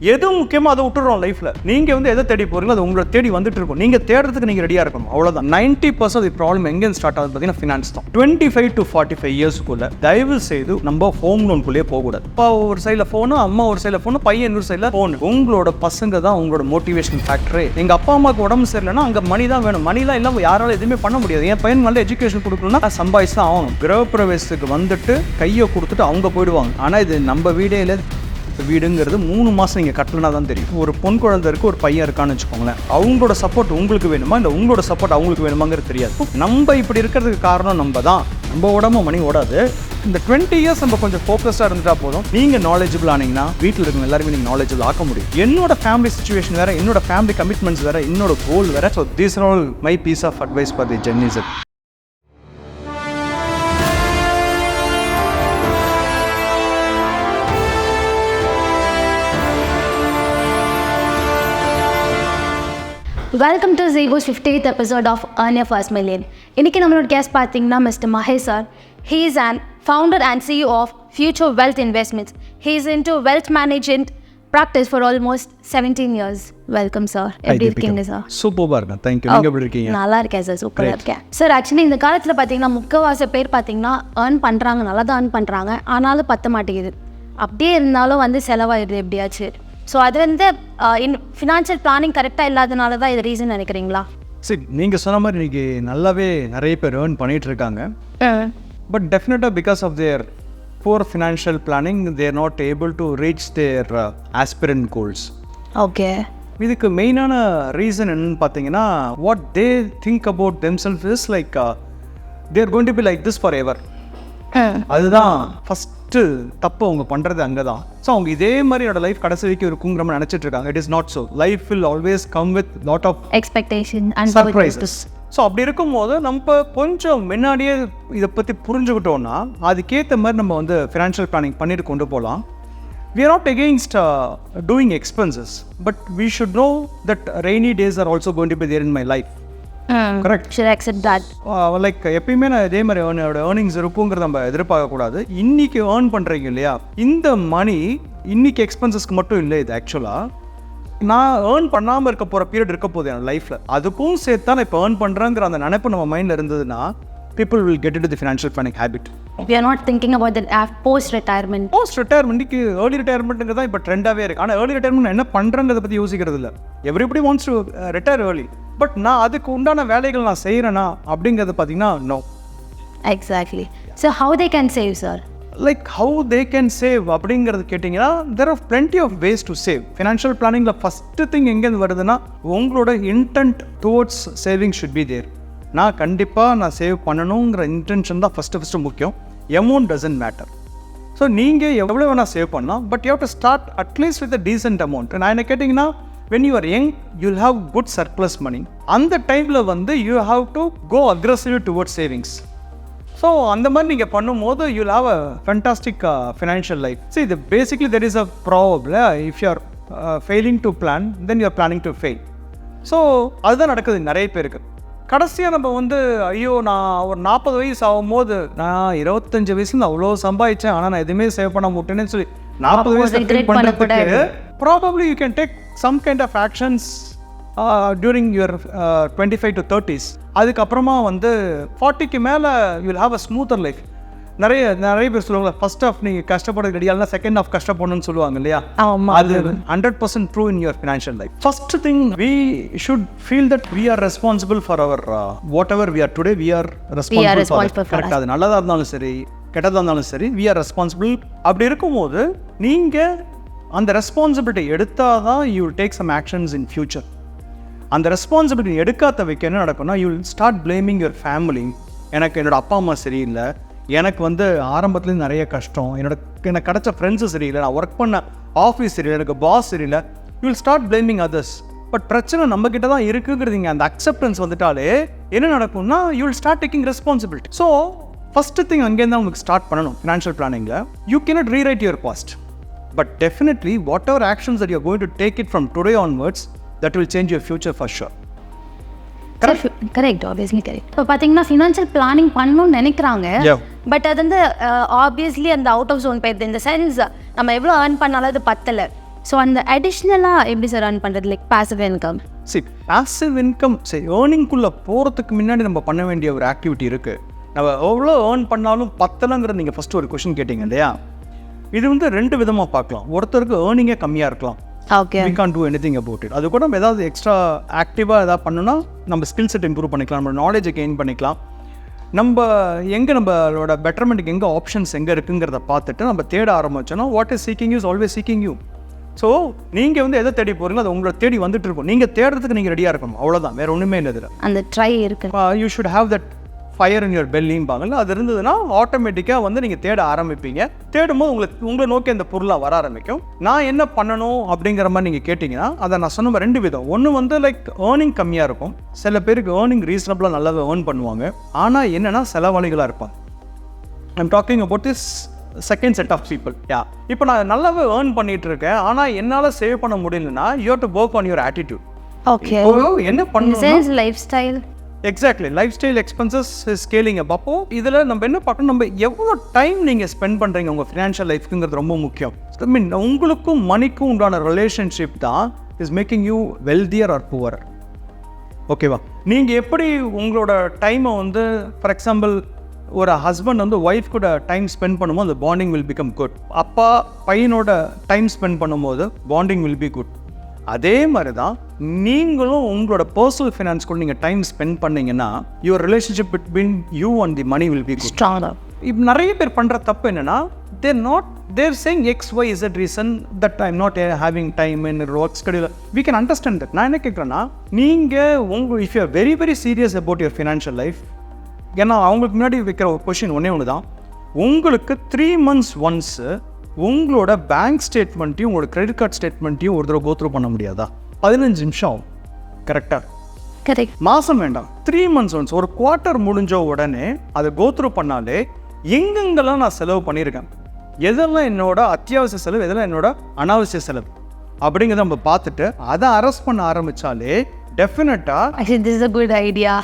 எது முக்கியமோ அதை விட்டுறோம் லைஃப்ல. நீங்க எதை தேடி போறீங்களோ அது உங்களை தேடி வந்துட்டு இருக்கும். நீங்க தேடுறதுக்கு நீங்க ரெடியா இருக்கணும், அவ்வளவுதான். 90% ப்ராப்ளம் எங்க ஸ்டார்ட் ஆகுது பார்த்தீங்கன்னா ஃபினான்ஸ் தான். 25 to 45 இயர்ஸ்க்குள்ள தயவு செய்து நம்ம ஹோம் லோன்குள்ளேயே போகக்கூடாது. அப்பா ஒரு சைடில் ஃபோனு, அம்மா ஒரு சைடில் ஃபோனு, பையன் இன்னொரு சைடில் ஃபோனு. உங்களோட பசங்க தான் உங்களோட மோட்டிவேஷன் ஃபேக்டரே. எங்க அப்பா அம்மாவுக்கு உடம்பு சரியில்லைன்னா அங்கே மணி தான் வேணும். மணிலாம் இல்லாமல் யாராலும் எதுவுமே பண்ண முடியாது. என் பையன் நல்ல எஜுகேஷன் கொடுக்கணும்னா சம்பாதிச்சு தான் ஆகணும். கிரகப்பிரவேசத்துக்கு வந்துட்டு கையை கொடுத்துட்டு அவங்க போயிடுவாங்க. ஆனால் இது நம்ம வீடே இல்லை. வீடுங்கிறது 3 மாதம் நீங்கள் கட்டலனா தான் தெரியும். ஒரு பொன் குழந்தை இருக்குது, ஒரு பையன் இருக்கான்னு வச்சுக்கோங்களேன். அவங்களோட சப்போர்ட் உங்களுக்கு வேணுமா இல்லை உங்களோட சப்போர்ட் அவங்களுக்கு வேணுமாங்கிறது தெரியாது. நம்ம இப்படி இருக்கிறதுக்கு காரணம் நம்ம தான். நம்ம உடம்பு மணி ஓடாது. இந்த 20 இயர்ஸ் நம்ம கொஞ்சம் ஃபோக்கஸ்டாக இருந்துட்டா போதும். நீங்கள் நாலேஜபிள் ஆனீங்கன்னா வீட்டில் இருக்கிற எல்லாருமே நீங்கள் நாலேஜபிள் ஆக்க முடியும். என்னோட ஃபேமிலி சிச்சுவேஷன் வேறு, என்னோட ஃபேமிலி கமிட்மெண்ட்ஸ் வேறு, என்னோட கோல் வேறு. So these are all my piece of advice for the journey. Welcome to Zebu's 50th episode of Earn Your First Million. இன்னைக்கு நம்மளோட கெஸ்ட் பார்த்தீங்கன்னா mister Mahesh sir. He is an founder and CEO of Future Wealth Investments. He is into wealth management practice for almost 17 years. Welcome sir. எப்படி இருக்கீங்க sir? சூப்பராக இருக்கேன். Thank you. நீங்கள் எப்படி இருக்கீங்க? நல்லா இருக்கேன் சார், சூப்பராக இருக்கேன் சார். ஆக்சுவலி இந்த காலத்தில் பார்த்தீங்கன்னா முக்கால்வாசி பேர் பார்த்தீங்கன்னா ஏர்ன் பண்ணுறாங்க, நல்லா தான் ஏர்ன் பண்ணுறாங்க, ஆனாலும் பத்த மாட்டேங்குது. அப்படியே இருந்தாலும் செலவாயிடுது எப்படியாச்சு. ஸோ அது ஃபினான்ஷியல் பிளானிங் கரெக்டாக இல்லாதனால தான் இது ரீசன் நினைக்கிறீங்களா? சரி, நீங்கள் சொன்ன மாதிரி இன்றைக்கி நல்லாவே நிறைய பேர் ஏர்ன் பண்ணிகிட்டு இருக்காங்க. பட் டெஃபினட்டாக because of their poor financial planning they are not able to reach their aspirant goals. Okay, இதுக்கு மெயினான ரீசன் என்னன்னு பார்த்தீங்கன்னா what they think about themselves is like they are going to be like this forever. அதுதான் first தப்பு அவங்க பண்ணுறது அங்கே தான். ஸோ அவங்க இதே மாதிரி என்னோட லைஃப் கடைசி வரைக்கும் இருக்குங்கிற மாதிரி நினச்சிட்டு இருக்காங்க. It is not so. Life will always come with lot of expectation and surprises. So அப்படி இருக்கும்போது நம்ம கொஞ்சம் முன்னாடியே இதை பற்றி புரிஞ்சுக்கிட்டோம்னா அதுக்கேற்ற மாதிரி நம்ம ஃபினான்ஷியல் பிளானிங் பண்ணிட்டு கொண்டு போகலாம். We are not against doing expenses, but we should know that rainy days are also going to be there in my life. Correct. Should accept that. Like எப்பயுமே நான் இதே மாதிரி என்னோட ஏர்னிங்ஸ் இருக்குங்கிறத நம்ம எதிர்பார்க்கக்கூடாது. இன்னைக்கு ஏர்ன் பண்ணுறீங்க இல்லையா, இந்த மணி இன்னைக்கு எக்ஸ்பென்சஸ்க்கு மட்டும் இல்லை. இது ஆக்சுவலாக நான் ஏர்ன் பண்ணாமல் இருக்க போகிற பீரியட் இருக்க போகுது என் லைஃப்பில். அதுக்கும் சேர்த்து தான் நான் இப்போ ஏர்ன் பண்ணுறேங்கிற அந்த நினைப்பு நம்ம மைண்டில் இருந்ததுன்னா people will get into the financial planning habit. We are not thinking about the post retirement. Post retirement early retirement தான் இப்போ ட்ரெண்டாகவே இருக்குது. ஆனால் early retirement என்ன பண்ணுறங்கிறத பற்றி யோசிக்கிறது இல்லை. Everybody wants to retire early. But நான் அதுக்கு உண்டான வேலைகள் நான் செய்கிறேன்னா அப்படிங்கிறது பார்த்தீங்கன்னா no. Exactly. So how they can save, sir? Like how they can save அப்படிங்கிறது கேட்டிங்கன்னா there are plenty of ways to save. Financial planning first thing எங்கேருந்து வருதுன்னா உங்களோட intent towards saving should be there. நான் கண்டிப்பாக சேவ் பண்ணணுங்கிற intention தான் first முக்கியம். Amount doesn't matter. ஸோ நீங்கள் எவ்வளோ வேணால் சேவ் பண்ணலாம், but you have to start at least with a decent amount. நான் என்ன கேட்டிங்கன்னா when you are young you will have good surplus money. அந்த டைமில் you have to go aggressively towards savings. So அந்த மாதிரி நீங்கள் பண்ணும்போது you will have a fantastic financial life. See, basically there is a problem. If you are failing to plan, then you are planning to fail. So அதுதான் நடக்குது நிறைய பேருக்கு. கடைசியாக நம்ம ஐயோ நான் ஒரு 40 வயசு ஆகும்போது நான் 25 வயசுல அவ்வளோ சம்பாதிச்சேன், ஆனால் நான் எதுவுமே சேவ் பண்ண மாட்டேன்னு சொல்லி 40 வயசு பண்ணுறதுக்கு probably you can take some kind of actions during your 25 to 30s. அதுக்கப்புறமா 40க்கு மேலே you will have a smoother life. நிறைய பேர் சொல்லுவாங்க ஃபர்ஸ்ட் ஆஃப் நீங்கள் கஷ்டப்படுறது கிடையாது, செகண்ட் ஆஃப் கஷ்டப்படணும்னு சொல்லுவாங்க இல்லையா. அது 100% true in your financial life. First thing we should feel that we are responsible for our whatever we are today. We are responsible for it. Correct. அது நல்லதாக இருந்தாலும் சரி கெட்டதாக இருந்தாலும் சரி we are responsible. அப்படி இருக்கும்போது நீங்கள் அந்த ரெஸ்பான்சிபிலிட்டி எடுத்தால் தான் you will take some actions in future. அந்த ரெஸ்பான்சிபிலிட்டி எடுக்காத வைக்க என்ன நடக்கும்னா you will start blaming your family. என்னோட அப்பா அம்மா சரியில்லை, எனக்கு ஆரம்பத்துலேருந்து நிறைய கஷ்டம், எனக்கு கிடச்ச ஃப்ரெண்ட்ஸு சரியில்லை, நான் ஒர்க் பண்ண ஆஃபீஸ் சரியில்லை, எனக்கு பாஸ் சரியில்லை. You will start blaming others. But பிரச்சனை நம்மக்கிட்ட தான் இருக்குங்கிறதுங்க அந்த அக்செப்டன்ஸ் வந்துட்டாலே என்ன நடக்கும்னா you will start taking responsibility. So first thing அங்கேருந்து உங்களுக்கு ஸ்டார்ட் பண்ணணும் ஃபினான்ஷியல் பிளானிங்கில். You cannot rewrite your past, but definitely whatever actions that you are going to take it from today onwards that will change your future for sure. Correct, obviously correct. இப்போ பார்த்தீங்கன்னா financial planning பண்ணணும்னு நினைக்கிறாங்க, but அது obviously அந்த out of zone போயிடுது. இந்த sense நம்ம எவ்வளோ ஏர்ன் பண்ணாலும் அது பத்தலை. ஸோ அந்த அடிஷ்னலாக எப்படி சார் earn பண்ணுறது லைக் passive income? சரி, passive income சரி ஏர்னிங்குள்ளே போகிறதுக்கு முன்னாடி நம்ம பண்ண வேண்டிய ஒரு ஆக்டிவிட்டி இருக்குது. நம்ம எவ்வளோ ஏர்ன் பண்ணாலும் பத்தலைங்கிறது நீங்கள் ஃபஸ்ட்டு ஒரு கொஷின் கேட்டிங்க இல்லையா? இது வந்து 2 விதமாக பார்க்கலாம். ஒருத்தருக்கு ஏர்னிங்கே கம்மியாக இருக்கலாம். Okay. we can't do anything about it. அது கூட நம்ம ஏதாவது எக்ஸ்ட்ரா ஆக்டிவாக எதாவது பண்ணணும்னா நம்ம ஸ்கில் செட் இம்ப்ரூவ் பண்ணிக்கலாம், நம்ம நாலேஜை கெயின் பண்ணிக்கலாம். நம்ம நம்மளோட பெட்டர்மெண்ட்டுக்கு எங்கே ஆப்ஷன்ஸ் எங்கே இருக்குங்கிறத பார்த்துட்டு நம்ம தேட ஆரம்பிச்சோன்னா what is seeking you is always seeking you. So நீங்கள் வந்து எதை தேடி போகிறீங்களோ அது உங்களை தேடி வந்துட்டு இருக்கும். நீங்கள் தேடுறதுக்கு நீங்கள் ரெடியாக இருக்கணும், அவ்வளோதான், வேறு ஒன்றுமே இல்லை. இதில் அந்த ட்ரை இருக்கு. You should have that fire in your பெல்லிம்பாங்கல்ல, அது இருந்ததுன்னா ஆட்டோமேட்டிக்காக வந்து நீங்கள் தேட ஆரம்பிப்பீங்க. தேடும்போது உங்களை நோக்கி அந்த பொருளாக வர ஆரம்பிக்கும். நான் என்ன பண்ணணும் அப்படிங்கிற மாதிரி நீங்கள் கேட்டிங்கன்னா அதை நான் சொன்ன 2 விதம். ஒன்று வந்து லைக் ஏர்னிங் கம்மியாக இருக்கும். சில பேருக்கு ஏர்னிங் ரீசனபிளாக நல்லாவே ஏர்ன் பண்ணுவாங்க. ஆனால் என்னென்னா செலவாளிகளாக இருப்பாங்க. I'm talking about this second set of people. இப்போ நான் நல்லாவே ஏர்ன் பண்ணிட்டு இருக்கேன், ஆனால் என்னால் சேவ் பண்ண முடியலன்னா you have to work on your attitude. Okay. என்ன பண்ணணும்? Life style. Exactly, life style expenses scaling அப். அப்போ இதில் நம்ம என்ன பார்க்கணும், நம்ம எவ்வளோ டைம் நீங்கள் ஸ்பெண்ட் பண்ணுறீங்க உங்கள் ஃபினான்ஷியல் லைஃப்க்குங்கிறது ரொம்ப முக்கியம். ஐ மீன் உங்களுக்கும் மணிக்கும் உண்டான ரிலேஷன்ஷிப் தான் is making you wealthier or poorer. ஓகேவா? நீங்கள் எப்படி உங்களோட டைமை வந்து ஃபார் எக்ஸாம்பிள் ஒரு ஹஸ்பண்ட் வந்து ஒய்ஃப் கூட டைம் ஸ்பெண்ட் பண்ணும்போது அந்த பாண்டிங் வில் பிகம் குட். அப்பா பையனோட டைம் ஸ்பெண்ட் பண்ணும்போது பாண்டிங் வில் பி குட். அதே மாதிரி தான் நீங்களும் உங்களோட பர்சனல் ஃபினான்ஸ் கூட நீங்கள் டைம் ஸ்பெண்ட் பண்ணிங்கன்னா your relationship between you and the money will be good. Stronger. இப்போ நிறைய பேர் பண்ணுற தப்பு என்னென்னா they're saying XYZ reason that I'm not having time in work schedule. We can understand that. நான் என்ன கேட்குறேன்னா நீங்கள் if you are very very serious about your financial life, ஏன்னா அவங்களுக்கு முன்னாடி வைக்கிற ஒரு கொஷின் ஒன்று தான், உங்களுக்கு 3 months ஒன்ஸு உங்களோட பேங்க் ஸ்டேட்மெண்ட்டையும் உங்களோட கிரெடிட் கார்டு ஸ்டேட்மெண்ட்டையும் ஒரு தடவை கோத்ரூ பண்ண முடியாதா? 15 நிமிஷம் ஆகும். கரெக்டாக? கரெக்ட். மாதம் வேண்டாம், 3 months ஒன்ஸ், ஒரு குவார்ட்டர் முடிஞ்ச உடனே அதை கோத்ரூ பண்ணாலே எங்கெங்கெல்லாம் நான் செலவு பண்ணியிருக்கேன், எதெல்லாம் என்னோட அத்தியாவசிய செலவு, எதெல்லாம் என்னோட அனாவசிய செலவு அப்படிங்கிறத நம்ம பார்த்துட்டு அதை அரெஸ்ட் பண்ண ஆரம்பித்தாலே டெஃபினட்டாக this is a good idea.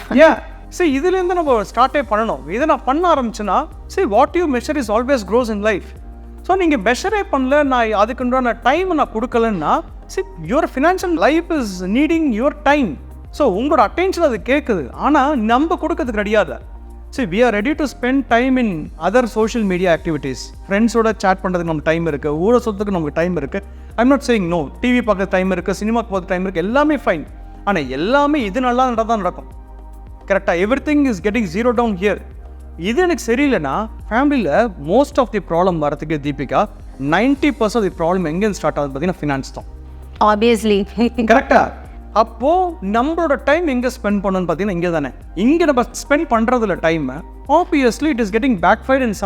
இதுலேருந்து நம்ம ஸ்டார்ட்டே பண்ணணும். இதை நான் பண்ண ஆரம்பிச்சுன்னா what you measure is always grows in life. So நீங்கள் மெஷரே பண்ணல, நான் அதுக்குண்டான டைம் நான் கொடுக்கலன்னா your financial life is needing your time. So உங்களோட அட்டென்ஷன் அது கேட்குது, ஆனால் நம்ம கொடுக்கறதுக்கு ரெடியாக. We are ready to spend time in other social media activities. ஃப்ரெண்ட்ஸோட சேட் பண்ணுறதுக்கு நமக்கு டைம் இருக்குது, ஊரை சொத்துக்கு நமக்கு டைம் இருக்குது. I'm not saying no. TV பார்க்க டைம் இருக்குது, சினிமாக்கு போகிறது டைம் இருக்குது, எல்லாமே ஃபைன். ஆனால் எல்லாமே இது நல்லா தான் நடக்கும். கரெக்டாக? Everything is getting zero down here. இது எனக்கு சரியில்லைன்னா ஃபேமிலியில் மோஸ்ட் ஆஃப் தி ப்ராப்ளம் வரதுக்கு தீபிகா 90% ஆஃப் தி ப்ராப்ளம் எங்கேருந்து ஸ்டார்ட் ஆகுது பார்த்தீங்கன்னா ஃபினான்ஸ் தான். ஆப்வியஸ்லி. கரெக்டாக? அப்போது நம்மளோட டைம் எங்கே ஸ்பெண்ட் பண்ணணும்னு பார்த்தீங்கன்னா இங்கே தானே. இங்கே நம்ம ஸ்பெண்ட் பண்ணுறதுல டைமை obviously it is getting back fight in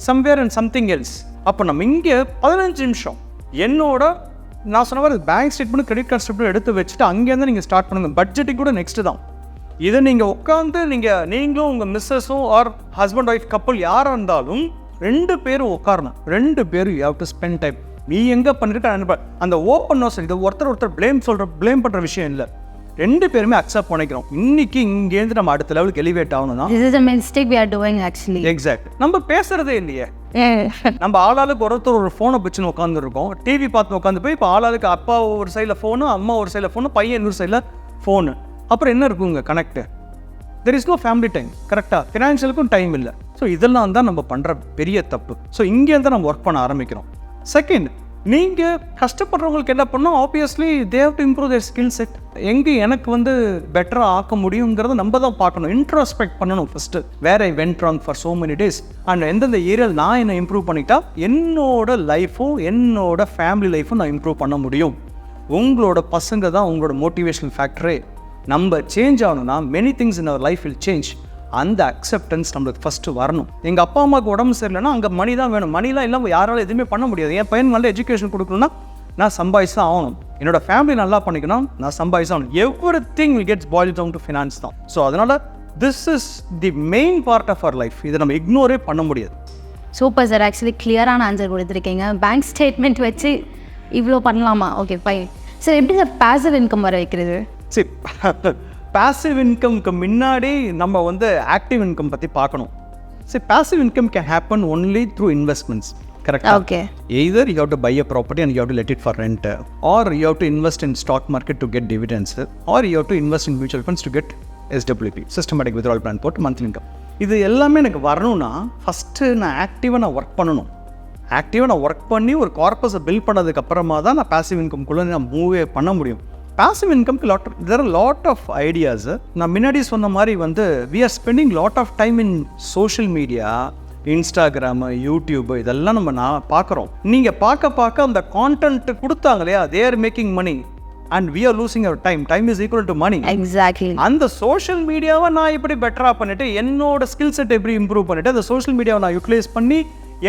somewhere and something else. அப்போ நம்ம இங்கே 15 நிமிஷம் என்னோட நான் சொன்ன மாதிரி bank statement credit card statement எடுத்து வச்சுட்டு அங்கேருந்து நீங்கள் ஸ்டார்ட் பண்ணுங்க. பட்ஜெட்டிங் கூட நெக்ஸ்ட்டு தான். இதை நீங்கள் உட்காந்து நீங்களும் உங்கள் மிஸ்ஸஸும் ஆர் ஹஸ்பண்ட் ஒய்ஃப் கப்புள் யாராக இருந்தாலும் 2 பேரும் உட்காரணும். 2 பேரும் you have to spend time. நீ எங்கே பண்ணிருக்க அந்த ஓப்பன் நோஸ், இது ஒருத்தர் ப்ளேம் பண்ணுற விஷயம் இல்லை. 2 பேருமே அக்செப்ட் பண்ணிக்கிறோம். இன்னைக்கு இங்கேருந்து நம்ம அடுத்த லெவலுக்கு எலிவேட் ஆகணும்னா this is a mistake we are doing actually. Exact. நம்ம பேசுறதே இல்லையே. நம்ம ஆளாளுக்கு ஒருத்தர் ஒரு ஃபோனை வச்சுன்னு உட்காந்துருக்கோம், டிவி பார்த்து உட்காந்து போய் இப்போ ஆளாளுக்கு அப்பா ஒரு சைடில் ஃபோனு, அம்மா ஒரு சைடில் ஃபோனு, பையன் இன்னொரு சைடில் ஃபோனு. அப்புறம் என்ன இருக்குங்க connect? There is no family time. கரெக்டாக? ஃபினான்ஷியலுக்கும் டைம் இல்லை. ஸோ இதெல்லாம் தான் நம்ம பண்ணுற பெரிய தப்பு. ஸோ இங்கேருந்து நம்ம ஒர்க் பண்ண ஆரம்பிக்கிறோம். செகண்ட், நீங்கள் கஷ்டப்படுறவங்களுக்கு என்ன பண்ணணும்? Obviously they have to improve there skill set. எங்கே எனக்கு வந்து பெட்டராக ஆக்க முடியுங்கிறத நம்ம தான் பார்க்கணும். இன்ட்ரோஸ்பெக்ட் பண்ணணும் first. Where I went wrong for so many days and எந்தெந்த ஏரியாவில் நான் என்னை இம்ப்ரூவ் பண்ணிட்டா என்னோட லைஃப்பும் என்னோட ஃபேமிலி லைஃப்பும் நான் இம்ப்ரூவ் பண்ண முடியும். உங்களோட பசங்க தான் உங்களோட மோட்டிவேஷனல் ஃபேக்டரே. நம்ம சேஞ்ச் ஆகணும்னா many things in our life will change. அந்த அக்செப்டன்ஸ் நம்மளுக்கு ஃபஸ்ட்டு வரணும். எங்கள் அப்பா அம்மாவுக்கு உடம்பு சரியில்லைன்னா அங்கே மணி தான் வேணும். மணிலாம் இல்லாமல் யாராலும் எதுவுமே பண்ண முடியாது. என் பையன் நல்ல எஜுகேஷன் கொடுக்கணும்னா நான் சம்பாதிச்சு தான் ஆகணும். என்னோட ஃபேமிலி நல்லா பண்ணிக்கணும், நான் சம்பாதிச்சு ஆகணும். Everything will gets boil down to finance தான். ஸோ அதனால் this is the main part of our life. இதை நம்ம இக்னோரே பண்ண முடியாது. Super sir. ஆக்சுவலி கிளியரான ஆன்சர் கொடுத்துருக்கீங்க. பேங்க் ஸ்டேட்மெண்ட் வச்சு இவ்வளோ பண்ணலாமா? Okay fine. சார் எப்படி சார் பேசிவ் இன்கம் வர வைக்கிறது? சரி, பேசிவ் இன்கம்க்கு முன்னாடி நம்ம வந்து ஆக்டிவ் இன்கம் பற்றி பார்க்கணும். சரி, passive income can happen only through investments. correct? Okay. Either you have to buy a property and you have to let it for rent, or you have to invest in stock market to get dividends, or you have to invest in mutual funds to get SWP, systematic withdrawal plan போட்டு monthly income. இது எல்லாமே எனக்கு வரணும்னா first நான் ஆக்டிவாக work பண்ணணும். ஆக்டிவாக நான் ஒர்க் பண்ணி ஒரு கார்பஸை பில்ட் பண்ணதுக்கு அப்புறமா தான் நான் பேசிவ் இன்கம்குள்ளே நான் மூவே பண்ண முடியும். பேசிவ் இன்கம்க்கு there are lot of ideas. நான் முன்னாடி சொன்ன மாதிரி வந்து we are spending lot of time in social media, Instagram, YouTube, இதெல்லாம் நான் பார்க்குறோம். நீங்கள் பார்க்க அந்த கான்டென்ட் கொடுத்தாங்க இல்லையா, they are making money and we are losing our time. Time is equal to money. Exactly. அந்த சோஷியல் மீடியாவை நான் இப்படி பெட்டராக பண்ணிவிட்டு என்னோட ஸ்கில் செட் எப்படி இம்ப்ரூவ் பண்ணிவிட்டு அந்த சோஷியல் மீடியாவை நான் யூட்டிலைஸ் பண்ணி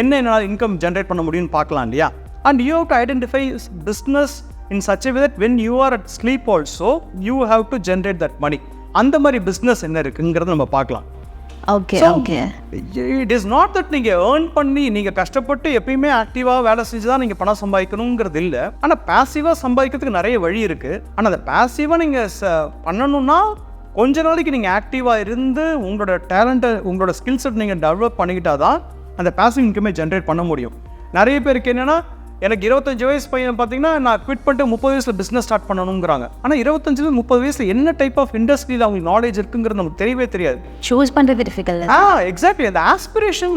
என்னால் இன்கம் ஜென்ரேட் பண்ண முடியும்னு பார்க்கலாம் இல்லையா. And you have to identify business in such a way that when you are at sleep also you have to generate that money. அந்த மாதிரி பிஸ்னஸ் என்ன இருக்குங்கிறத நம்ம பார்க்கலாம். Okay okay. It is not that நீங்கள் ஏர்ன் பண்ணி நீங்கள் கஷ்டப்பட்டு எப்பயுமே ஆக்டிவாக வேலை செஞ்சு தான் நீங்கள் பணம் சம்பாதிக்கணுங்கிறது இல்லை. ஆனால் பேசிவாக சம்பாதிக்கிறதுக்கு நிறைய வழி இருக்குது. ஆனால் அதை பேசிவாக நீங்கள் பண்ணணும்னா கொஞ்ச நாளைக்கு நீங்கள் ஆக்டிவாக இருந்து உங்களோட டேலண்ட்டை, உங்களோட ஸ்கில் செட் நீங்கள் டெவலப் பண்ணிக்கிட்டா தான் அந்த பேசிவ் இன்கமே ஜென்ரேட் பண்ண முடியும். நிறைய பேருக்கு என்னென்னா, எனக்கு 25 வயசு பையன் பார்த்தீங்கன்னா நான் குவிட் பண்ணிட்டு 30 வயசில் பிஸ்னஸ் ஸ்டார்ட் பண்ணணுங்கிறாங்க. ஆனால் 25-30 வயசில் என்ன டைப் ஆஃப் இண்டஸ்ட்ரியில் அவங்களுக்கு நாலேஜ் இருக்குங்கிறது நமக்கு தெரியவே தெரியாது. சூஸ் பண்ணுறது டிஃபிகல்ட். எக்ஸாக்ட்லி. அந்த aspiration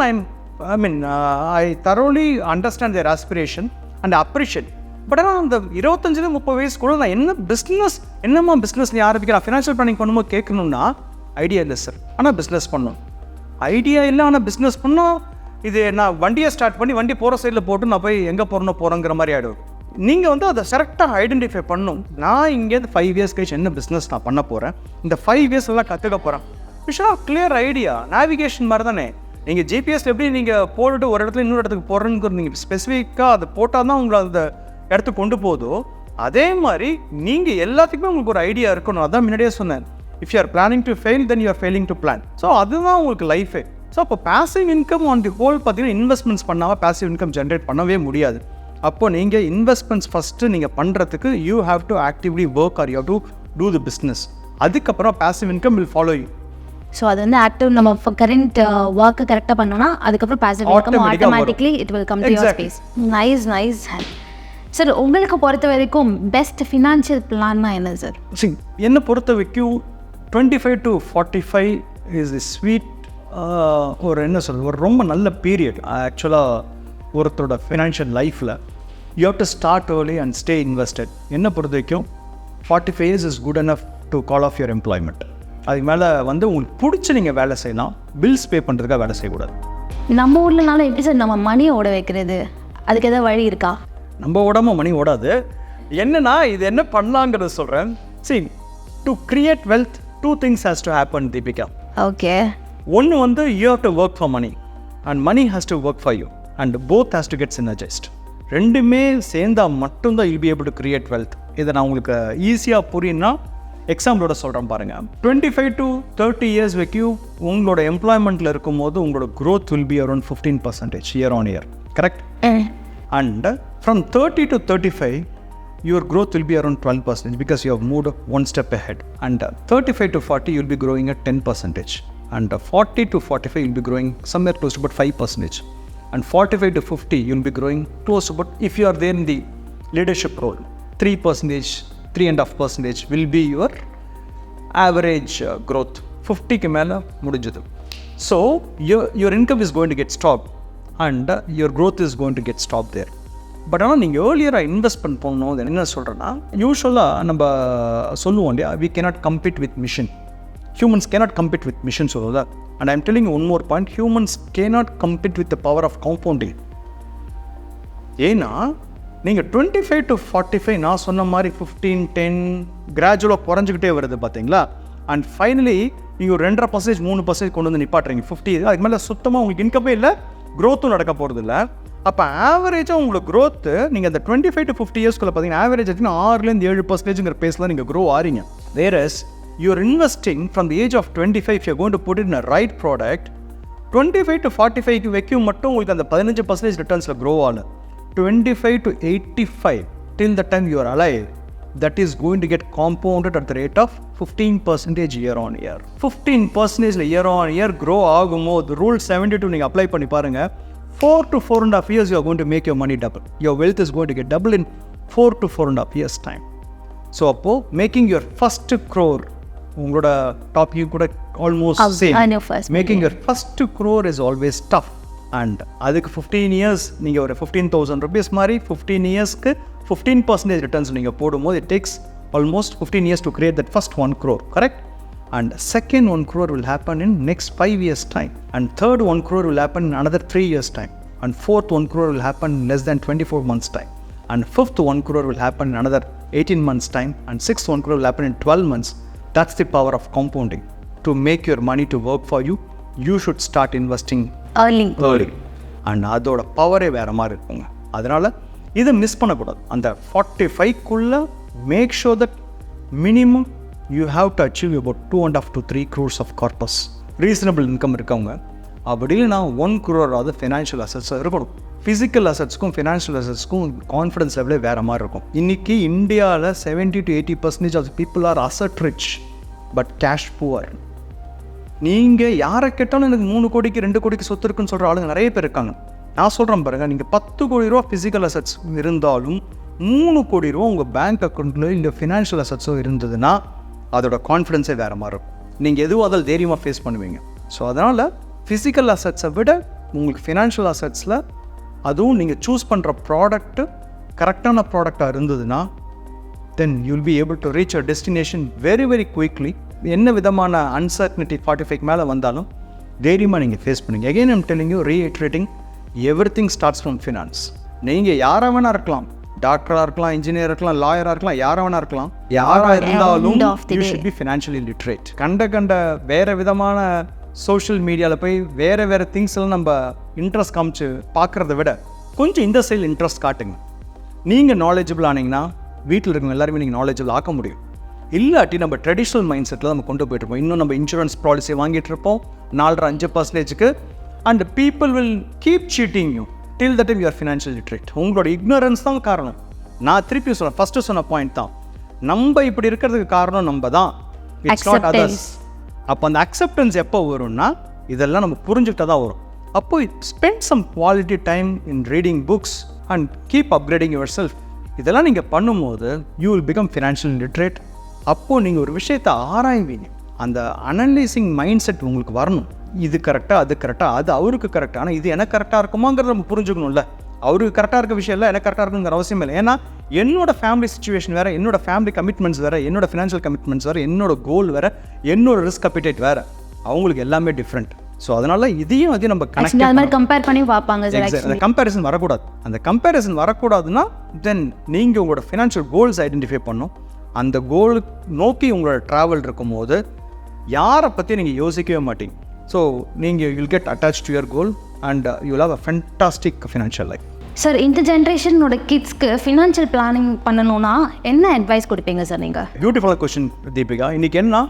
I thoroughly understand their aspiration and appreciate. But ஆனால் அந்த 25-30 வயசுக்குள்ள நான் என்ன பிஸ்னஸ், என்னம்மா பிஸ்னஸ் நீ ஆரம்பிக்கிறேன், ஃபினான்ஷியல் பிளானிங் பண்ணும்போது கேட்கணும்னா ஐடியா இல்லை சார், ஆனால் பிஸ்னஸ் பண்ணணும். ஐடியா இல்லை ஆனால் பிஸ்னஸ் பண்ணோம். இது நான் வண்டியை ஸ்டார்ட் பண்ணி வண்டி போகிற சைடில் போட்டு நான் போய் எங்கே போகிறோங்கிற மாதிரி ஆகிடும். நீங்கள் வந்து அதை கரெக்டாக ஐடென்டிஃபை பண்ணணும். நான் இங்கேருந்து 5 இயர்ஸ் கழிச்சு என்ன பிஸ்னஸ் நான் பண்ண போகிறேன், இந்த 5 இயர்ஸ் எல்லாம் கற்றுக்க போகிறேன். விஷயம் கிளியர் ஐடியா. நேவிகேஷன் மாதிரி தானே. நீங்கள் ஜிபிஎஸ் எப்படி நீங்கள் போட்டுட்டு ஒரு இடத்துல இன்னொரு இடத்துக்கு போகிறேன்னு நீங்கள் ஸ்பெசிஃபிக்காக அதை போட்டால் தான் உங்களை அந்த இடத்துக்கு கொண்டு போதோ, அதே மாதிரி நீங்கள் எல்லாத்துக்குமே உங்களுக்கு ஒரு ஐடியா இருக்கணும். அதான் முன்னாடியே சொன்னேன், if you are planning to fail then you are failing to plan. So அதுதான் உங்களுக்கு லைஃபே. ஸோ அப்போ passive income on the whole பார்த்தீங்கன்னா இன்வெஸ்ட்மெண்ட்ஸ் பண்ணாமல் பேசிவ் இன்கம் ஜென்ரேட் பண்ணவே முடியாது. அப்போது நீங்கள் இன்வெஸ்ட்மெண்ட்ஸ் ஃபஸ்ட்டு நீங்கள் பண்ணுறதுக்கு you have to actively work or you have to do the business. அதுக்கப்புறம் passive income will follow you. So அது வந்து ஆக்டிவ் நம்ம கரண்ட் ஒர்க்கு கரெக்டாக பண்ணோம்னா அதுக்கப்புறம் passive income automatically it will come to your space. Nice. Sir, உங்களுக்கு பொறுத்த வரைக்கும் பெஸ்ட் ஃபினான்ஷியல் பிளான்னா என்ன சார்? என்னை பொறுத்த வரைக்கும் 25 to 45 இஸ் தி ஸ்வீட், ஒரு என்ன சொல்கிறது, ஒரு ரொம்ப நல்ல பீரியட் ஆக்சுவலாக ஒருத்தரோட ஃபினான்ஷியல் லைஃப்பில். You have to start early and stay invested. என்னை பொறுத்த வரைக்கும் 45 years is good enough to call off your employment. அதுக்கு மேலே வந்து உங்களுக்கு பிடிச்சி நீங்கள் வேலை செய்யலாம், பில்ஸ் பே பண்ணுறதுக்காக வேலை செய்யக்கூடாது. நம்ம ஊர்லனால எப்படி சார் நம்ம மணியை ஓட வைக்கிறது, அதுக்கு ஏதாவது வழி இருக்கா? நம்ம ஓடாமல் மணி ஓடாது. என்னன்னா இது என்ன பண்ணலாங்கிறத சொல்கிறேன். See, to create wealth, 2 things has to happen, Deepika. Okay. ஒன்று வந்து you have to work for money and money has to work for you and both has to get synergized. ரெண்டுமே சேர்ந்தால் மட்டும்தான் you'll be able to create wealth. இதை நான் உங்களுக்கு ஈஸியாக புரியுன்னா எக்ஸாம்பிளோட சொல்கிறேன் பாருங்கள். 25 to 30 இயர்ஸ் வரைக்கும் உங்களோட எம்ப்ளாய்மெண்ட்டில் இருக்கும்போது உங்களோட growth will be around 15% year on year, correct? And from 30 to 35 your growth will be around 12% because you have moved one step ahead. And 35 to 40 you'll be growing at 10%. And 40 to 45 you'll be growing somewhere close to about 5%. And 45 to 50 you'll be growing close to about, if you are there in the leadership role, 3%, 3.5% will be your average growth. 50க்கு மேலே முடிஞ்சது. So your income is going to get stopped and your growth is going to get stopped there. But ஆனால் நீங்கள் ஏர்லியராக investment பண்ணணும். என்ன சொல்கிறேன்னா, யூஸ்வலாக நம்ம சொல்லுவோம் இல்லையா, we cannot compete with machine. Humans cannot compete with machines சொல்லுதா. And I am telling you one more point, humans cannot compete with the power of compounding. ஏன்னா நீங்கள் 25 to 45 நான் சொன்ன மாதிரி 15, 10 கிராஜுவலாக குறைஞ்சிக்கிட்டே வருது பார்த்தீங்களா. அண்ட் ஃபைனலி நீங்கள் 2.5%, 3% கொண்டு வந்து நிப்பாட்டுறீங்க 50. அதுக்கு மேலே சுத்தமாக உங்களுக்கு இன்கமே இல்லை, க்ரோத்தும் நடக்க போகிறது இல்லை. அப்போ ஆவரேஜாக உங்களுக்கு க்ரோத்து நீங்கள் அந்த 25 to 50 இயர்ஸ்க்குள்ளே பார்த்தீங்கன்னா ஆவரேஜ் ஆச்சுன்னா 6-7% பேஸில் நீங்கள் க்ரோ ஆறீங்க. Whereas you are investing from the age of 25, you going to put in a right product. 25 to 45 வைக்கும் மட்டும் உங்களுக்கு அந்த 15% ரிட்டர்ன்ஸில் க்ரோ ஆகல. 25 to 85 till the time you are alive, that is going to get compounded at the rate of 15% year on year. 15% year on year grow ஆகும்போது rule 72 நீங்கள் apply பண்ணி பாருங்கள், 4 to 4.5 years, you are going to make your money double. Your wealth is going to get double in 4 to 4.5 years time. So, appo making your first crore, உங்களோட topic கூட almost same. Making your first crore is always tough. And அதுக்கு 15 years நீங்கள் ஒரு 15,000 rupees மாதிரி 15 yearsக்கு 15% returns நீங்கள் போடும்போது it takes almost 15 years to create that first 1 crore, correct? And second 1 crore will happen in next 5 years time. And third 1 crore will happen in another 3 years time. And fourth 1 crore will happen in less than 24 months time. And fifth 1 crore will happen in another 18 months time. And sixth 1 crore will happen in 12 months. That's the power of compounding. To make your money to work for you, you should start investing early. And அதோட பவரே வேறு மாதிரி இருக்குங்க. அதனால் இதை miss பண்ணக்கூடாது. அந்த 45க்குள்ளே make sure that minimum you have to achieve about 2.5 to 3 crores of corpus. Reasonable income இருக்கவங்க அப்படி இல்லைனா 1 crore ஆகுது ஃபினான்ஷியல் அசட்ஸ் இருக்கணும். ஃபிசிக்கல் அசட்ஸ்க்கும் ஃபினான்ஷியல் அசட்ஸ்க்கும் கான்ஃபிடன்ஸ் லெவலே வேறு மாதிரி இருக்கும். இன்றைக்கி இந்தியாவில் 70 to 80% of people are asset rich but cash poor. நீங்கள் யாரை கேட்டாலும் எனக்கு 3 கோடிக்கு 2 கோடிக்கு சொத்து இருக்குன்னு சொல்கிற ஆளுங்க நிறைய பேர் இருக்காங்க. நான் சொல்கிறேன் பாருங்கள், நீங்கள் 10 கோடி ரூபா ஃபிசிக்கல் அசட்ஸ் இருந்தாலும் 3 கோடி ரூபா உங்கள் பேங்க் அக்கௌண்ட்டில் இந்த ஃபினான்ஷியல் அசட்ஸோ இருந்ததுன்னா அதோட கான்ஃபிடென்ஸே வேறு மாதிரி இருக்கும். நீங்கள் எதுவும் அதில் தைரியமாக ஃபேஸ் பண்ணுவீங்க. ஸோ அதனால் ஃபிசிக்கல் அசட்ஸை விட உங்களுக்கு ஃபினான்ஷியல் அசட்ஸில் அதுவும் நீங்கள் சூஸ் பண்ணுற ப்ராடக்ட்டு கரெக்டான ப்ராடக்டாக இருந்ததுன்னா then you will be able to reach a destination very very quickly. என்ன விதமான அன்சர்டனிட்டி 45 மேலே வந்தாலும் தைரியமாக நீங்கள் ஃபேஸ் பண்ணுங்க. Again I'm telling you, reiterating, everything starts from finance. நீங்கள் யாராக வேணா இருக்கலாம், டாக்டராக இருக்கலாம், இன்ஜினியராக இருக்கலாம், லாயராக இருக்கலாம், யாராக வேணா இருக்கலாம். யாராக இருந்தாலும் you should be financially literate. கண்ட வேறு விதமான சோஷியல் மீடியாவில் போய் வேறு திங்ஸ் எல்லாம் நம்ம இன்ட்ரெஸ்ட் காமிச்சு பார்க்குறத விட கொஞ்சம் இந்த சைடில் இன்ட்ரெஸ்ட் காட்டுங்க. நீங்கள் நாலேஜபிள் ஆனீங்கன்னா வீட்டில் இருக்கவங்க எல்லாருமே நீங்கள் நாலேஜபிள் ஆக்க முடியும். இல்லாட்டி நம்ம ட்ரெடிஷ்னல் மைண்ட் செட்டில் நம்ம கொண்டு போயிட்டுருப்போம். இன்னும் நம்ம இன்சூரன்ஸ் பாலிசி வாங்கிட்டு இருப்போம் 4.5%. And people will keep cheating you till the time you are financially literate. உங்களோட ignorance தான் காரணம். நான் திருப்பி சொல்கிறேன், ஃபஸ்ட்டு சொன்ன பாயிண்ட் தான், நம்ம இப்படி இருக்கிறதுக்கு காரணம் நம்ம தான், இட்ஸ் நாட் அதர்ஸ். அப்போ அந்த அக்செப்டன்ஸ் எப்போ வரும்னா இதெல்லாம் நம்ம புரிஞ்சுக்கிட்டா தான் வரும். அப்போ spend some quality time in reading books and keep upgrading yourself. இதெல்லாம் நீங்கள் பண்ணும்போது you will become financial literate. அப்போது நீங்கள் ஒரு விஷயத்தை ஆராய்வீங்க. அந்த அனலைசிங் மைண்ட் செட் உங்களுக்கு வரணும். இது கரெக்டாக, அது கரெக்டாக, அது அவருக்கு கரெக்டாக, ஆனால் இது எனக்கு கரெக்டாக இருக்குமாங்கிறத நம்ம புரிஞ்சுக்கணும்ல. அவருக்கு கரெக்டாக இருக்க விஷயம் இல்லை, எனக்கு கரெக்டாக இருக்குங்கிற அவசியம் இல்லை. ஏன்னா என்னோட ஃபேமிலி சிச்சுவேஷன் வேறு, என்னோட ஃபேமிலி கமிட்மெண்ட்ஸ் வேறு, என்னோட ஃபினான்ஷியல் கமிட்மெண்ட்ஸ் வேறு, என்னோட கோல் வேறு, என்னோட ரிஸ்க் அப்பிடைட் வேறு, அவங்களுக்கு எல்லாமே டிஃப்ரெண்ட். ஸோ அதனால் இதையும் அதையும் நம்ம கம்பேர் பண்ணி பார்ப்பாங்க. அந்த கம்பேரிசன் வரக்கூடாது. அந்த கம்பேரிசன் வரக்கூடாதுன்னா தென் நீங்கள் உங்களோட ஃபினான்ஷியல் கோல்ஸ் ஐடென்டிஃபை பண்ணணும். அந்த கோலுக்கு நோக்கி உங்களோட ட்ராவல் இருக்கும்போது யாரை பற்றி நீங்கள் யோசிக்கவே மாட்டீங்க. ஸோ நீங்கள் will get attach to your goal and you will have a fantastic financial life. Sir, இந்த ஜென்ரேஷனோட கிட்ஸ்க்கு ஃபினான்ஷியல் பிளானிங் பண்ணணும்னா என்ன அட்வைஸ் கொடுப்பீங்க சார் நீங்கள்? பியூட்டிஃபுல்லான கொஸ்டின் தீபிகா. இன்றைக்கி என்ன